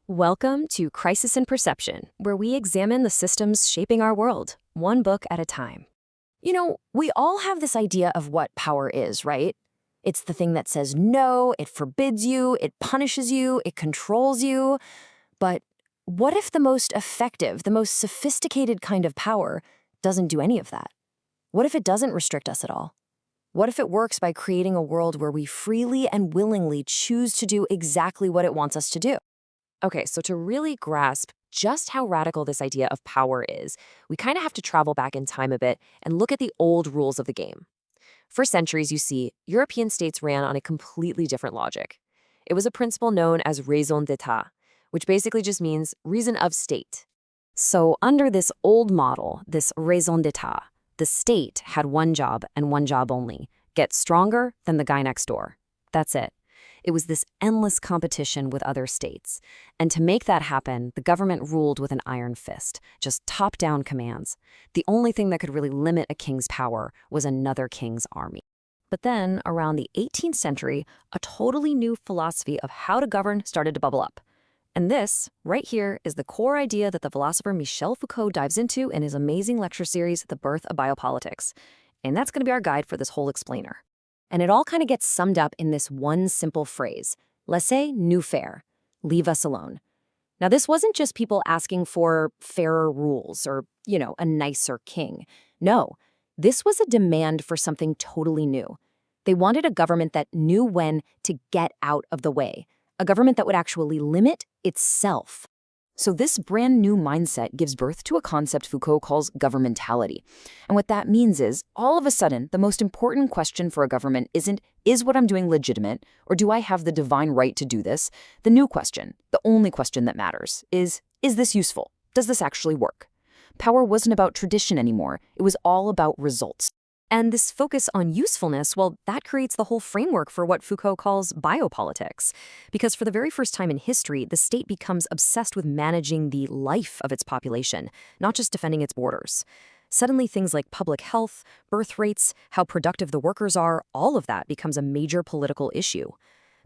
Welcome to Crisis in Perception, where we examine the systems shaping our world, one book at a time. We all have this idea of what power is, right? It's the thing that says no, it forbids you, it punishes you, it controls you. But what if the most effective, the most sophisticated kind of power doesn't do any of that? What if it doesn't restrict us at all? What if it works by creating a world where we freely and willingly choose to do exactly what it wants us to do? Okay, so to really grasp just how radical this idea of power is, we kind of have to travel back in time a bit and look at the old rules of the game. For centuries, you see, European states ran on a completely different logic. It was a principle known as raison d'etat, which basically just means reason of state. So under this old model, this raison d'etat, the state had one job and one job only: get stronger than the guy next door. That's it. It was this endless competition with other states. And to make that happen, the government ruled with an iron fist, just top-down commands. The only thing that could really limit a king's power was another king's army. But then, around the 18th century, a totally new philosophy of how to govern started to bubble up. And this, right here, is the core idea that the philosopher Michel Foucault dives into in his amazing lecture series, The Birth of Biopolitics. And that's going to be our guide for this whole explainer. And it all kind of gets summed up in this one simple phrase: laissez-nous faire, leave us alone. Now, this wasn't just people asking for fairer rules or, a nicer king. No, this was a demand for something totally new. They wanted a government that knew when to get out of the way, a government that would actually limit itself. So this brand new mindset gives birth to a concept Foucault calls governmentality. And what that means is, all of a sudden, the most important question for a government isn't, is what I'm doing legitimate, or do I have the divine right to do this? The new question, the only question that matters, is this useful? Does this actually work? Power wasn't about tradition anymore. It was all about results. And this focus on usefulness, well, that creates the whole framework for what Foucault calls biopolitics. Because for the very first time in history, the state becomes obsessed with managing the life of its population, not just defending its borders. Suddenly, things like public health, birth rates, how productive the workers are, all of that becomes a major political issue.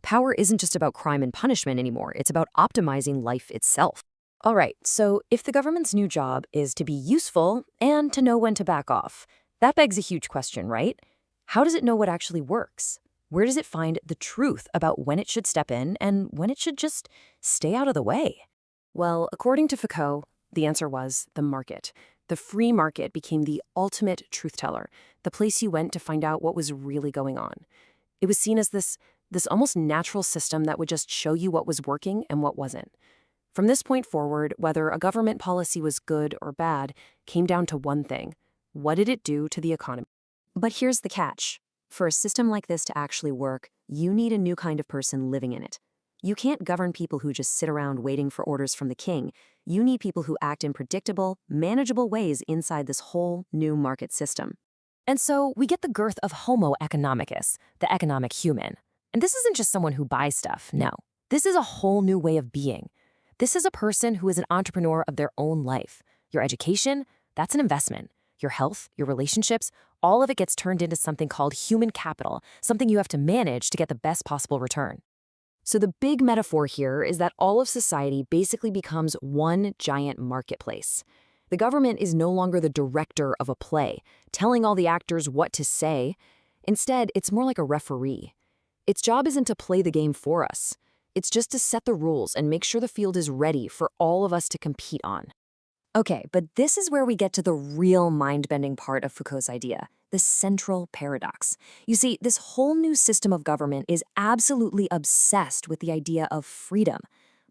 Power isn't just about crime and punishment anymore. It's about optimizing life itself. All right, so if the government's new job is to be useful and to know when to back off, that begs a huge question, right? How does it know what actually works? Where does it find the truth about when it should step in and when it should just stay out of the way? Well, according to Foucault, the answer was the market. The free market became the ultimate truth teller, the place you went to find out what was really going on. It was seen as this almost natural system that would just show you what was working and what wasn't. From this point forward, whether a government policy was good or bad came down to one thing: what did it do to the economy? But here's the catch. For a system like this to actually work, you need a new kind of person living in it. You can't govern people who just sit around waiting for orders from the king. You need people who act in predictable, manageable ways inside this whole new market system. And so we get the girth of Homo economicus, the economic human. And this isn't just someone who buys stuff, no. This is a whole new way of being. This is a person who is an entrepreneur of their own life. Your education, that's an investment. Your health, your relationships, all of it gets turned into something called human capital, something you have to manage to get the best possible return. So the big metaphor here is that all of society basically becomes one giant marketplace. The government is no longer the director of a play, telling all the actors what to say. Instead, it's more like a referee. Its job isn't to play the game for us. It's just to set the rules and make sure the field is ready for all of us to compete on. Okay, but this is where we get to the real mind-bending part of Foucault's idea, the central paradox. You see, this whole new system of government is absolutely obsessed with the idea of freedom.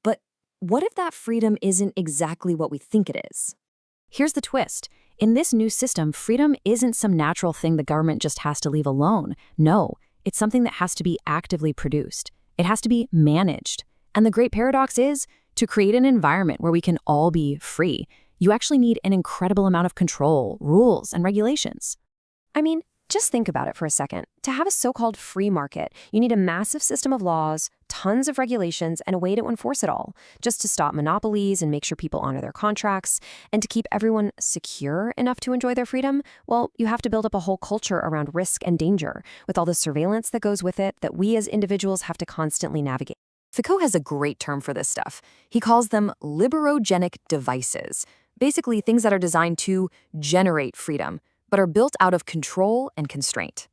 But what if that freedom isn't exactly what we think it is? Here's the twist. In this new system, freedom isn't some natural thing the government just has to leave alone. No, it's something that has to be actively produced. It has to be managed. And the great paradox is, to create an environment where we can all be free, you actually need an incredible amount of control, rules, and regulations. I mean, just think about it for a second. To have a so-called free market, you need a massive system of laws, tons of regulations, and a way to enforce it all, just to stop monopolies and make sure people honor their contracts. And to keep everyone secure enough to enjoy their freedom, well, you have to build up a whole culture around risk and danger, with all the surveillance that goes with it that we as individuals have to constantly navigate. Foucault has a great term for this stuff. He calls them liberogenic devices, basically things that are designed to generate freedom, but are built out of control and constraint.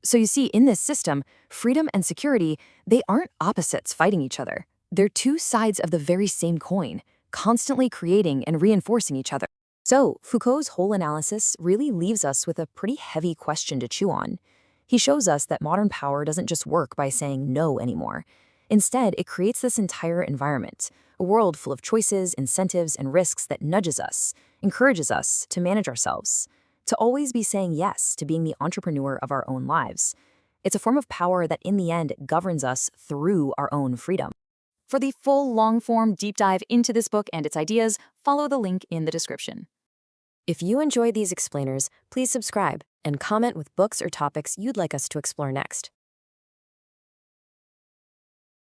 So you see, in this system, freedom and security, they aren't opposites fighting each other. They're two sides of the very same coin, constantly creating and reinforcing each other. So Foucault's whole analysis really leaves us with a pretty heavy question to chew on. He shows us that modern power doesn't just work by saying no anymore. Instead, it creates this entire environment, a world full of choices, incentives, and risks that nudges us, encourages us to manage ourselves, to always be saying yes to being the entrepreneur of our own lives. It's a form of power that in the end governs us through our own freedom. For the full long-form deep dive into this book and its ideas, follow the link in the description. If you enjoyed these explainers, please subscribe and comment with books or topics you'd like us to explore next.